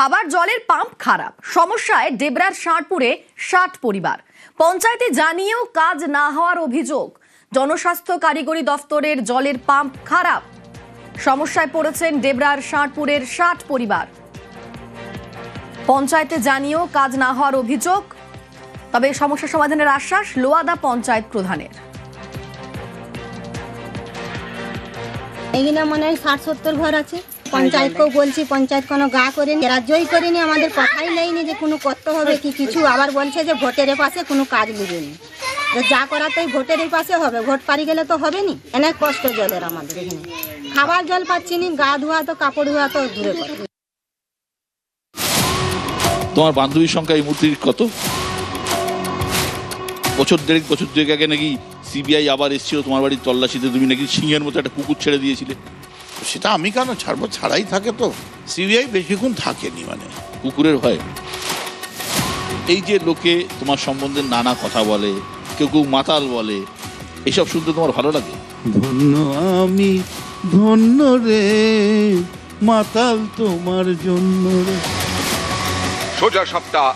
খাবার জলের পাম্প খারাপ, সমস্যায় ডেবরার ষাঁড়পুরে ৬০ পরিবার। পঞ্চায়েতে জানিয়েও কাজ না হওয়ার অভিযোগ। জনস্বাস্থ্য কারিগরি দফতরের জলের পাম্প খারাপ, সমস্যায় পড়েছেন ডেবরার ষাঁড়পুরের ৬০ পরিবার। পঞ্চায়েতে জানিয়েও কাজ না হওয়ার অভিযোগ, তবে সমস্যা সমাধানের আশ্বাস লোয়াদা পঞ্চায়েত প্রধানের। এখানে মনে হয় ৬০-৭০ ঘর আছে। পঞ্চায়েতকেও বলছি, পঞ্চায়েত কোনো গা করেনি, রাজ্যই করেনি, আমাদের কথাই নেয়নি যে কোনো করতে হবে কি কিছু। আবার বলছে যে ভোটের পাশে কোনো কাজ নেবেনি, যা করাতেই ভোটের পাশে হবে, ভোট পারি গেলে তো হবে নি। অনেক কষ্ট জলের আমাদের এখানে, খাবার জল পাচ্ছি নি, গা ধোয়া তো কাপড় ধোয়া তো দূরে কথা। তোমার বান্ধবীর সংখ্যা এই মুহূর্তে কত? বছর দুয়েক আগে নাকি সিবিআই আবার এসেছিল তোমার বাড়ির তল্লাশিতে, তুমি নাকি সিংহের মতো একটা কুকুর ছেড়ে দিয়েছিলে। সেটা আমি কেন ছাড়বো, ছাড়াই থাকে তো। সিবিআই বেশিক্ষণ থাকেনি, মানে কুকুরের ভয়। এই যে লোকে তোমার সম্বন্ধে নানা কথা বলে, কেউ কেউ মাতাল বলে, এসব শুনতে তোমার ভালো লাগে? ধন্য আমি ধন্য রে, মাতাল তোমার জন্য রে। সোজা সপ্তাহ